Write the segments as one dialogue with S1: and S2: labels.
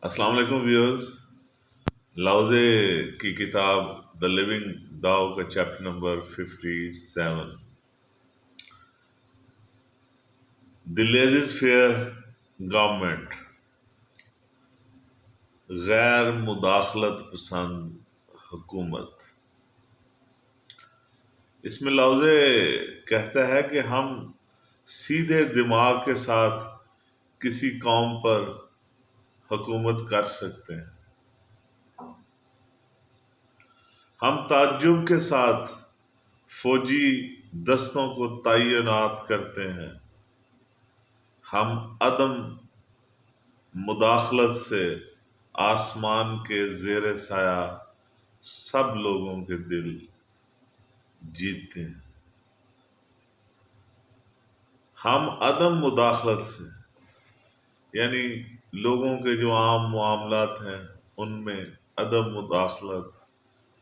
S1: السلام علیکم ویورز. لاؤزے کی کتاب دا لیونگ داؤ کا چیپٹر نمبر 57. دی لیزز فیئر گورنمنٹ، غیر مداخلت پسند حکومت. اس میں لاؤزے کہتا ہے کہ ہم سیدھے دماغ کے ساتھ کسی قوم پر حکومت کر سکتے ہیں. ہم تعجب کے ساتھ فوجی دستوں کو تعینات کرتے ہیں. ہم عدم مداخلت سے آسمان کے زیر سایہ سب لوگوں کے دل جیتتے ہیں. ہم عدم مداخلت سے یعنی لوگوں کے جو عام معاملات ہیں ان میں عدم مداخلت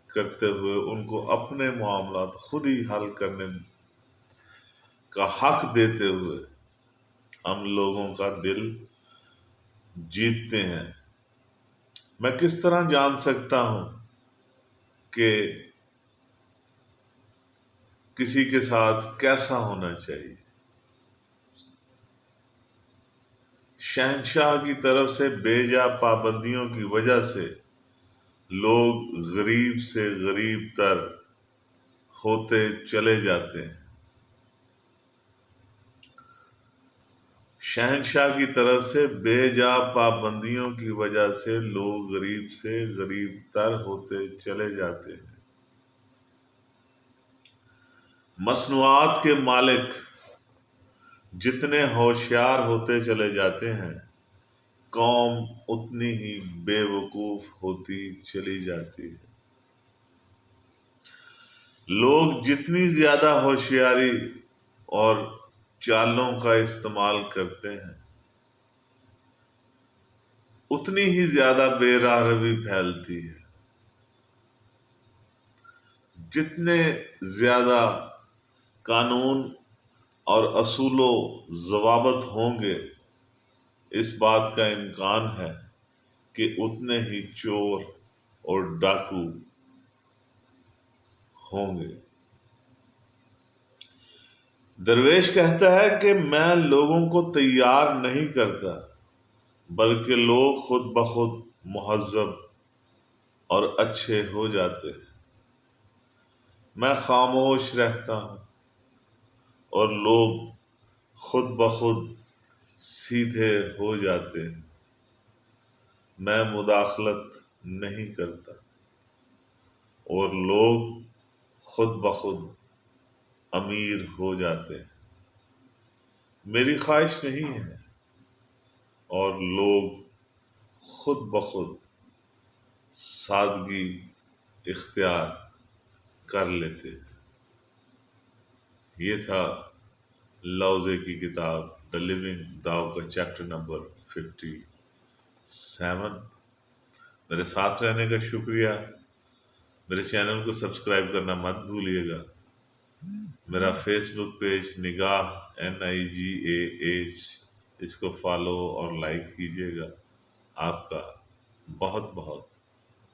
S1: کرتے ہوئے ان کو اپنے معاملات خود ہی حل کرنے کا حق دیتے ہوئے ہم لوگوں کا دل جیتتے ہیں. میں کس طرح جان سکتا ہوں کہ کسی کے ساتھ کیسا ہونا چاہیے؟ شہنشاہ کی طرف سے بے جا پابندیوں کی وجہ سے لوگ غریب سے غریب تر ہوتے چلے جاتے ہیں. شہنشاہ کی طرف سے بے جا پابندیوں کی وجہ سے لوگ غریب سے غریب تر ہوتے چلے جاتے ہیں. مصنوعات کے مالک جتنے ہوشیار ہوتے چلے جاتے ہیں قوم اتنی ہی بے وقوف ہوتی چلی جاتی ہے. لوگ جتنی زیادہ ہوشیاری اور چالوں کا استعمال کرتے ہیں اتنی ہی زیادہ بے راہ روی پھیلتی ہے. جتنے زیادہ قانون اور اصول و ضوابط ہوں گے اس بات کا امکان ہے کہ اتنے ہی چور اور ڈاکو ہوں گے. درویش کہتا ہے کہ میں لوگوں کو تیار نہیں کرتا بلکہ لوگ خود بخود مہذب اور اچھے ہو جاتے ہیں. میں خاموش رہتا ہوں اور لوگ خود بخود سیدھے ہو جاتے ہیں. میں مداخلت نہیں کرتا اور لوگ خود بخود امیر ہو جاتے ہیں. میری خواہش نہیں ہے اور لوگ خود بخود سادگی اختیار کر لیتے ہیں. یہ تھا لاؤزے کی کتاب دا لیونگ داؤ کا چیپٹر نمبر 57. میرے ساتھ رہنے کا شکریہ. میرے چینل کو سبسکرائب کرنا مت بھولیے گا. میرا فیس بک پیج نگاہ NIGAH اس کو فالو اور لائک کیجیے گا. آپ کا بہت بہت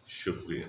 S1: شکریہ.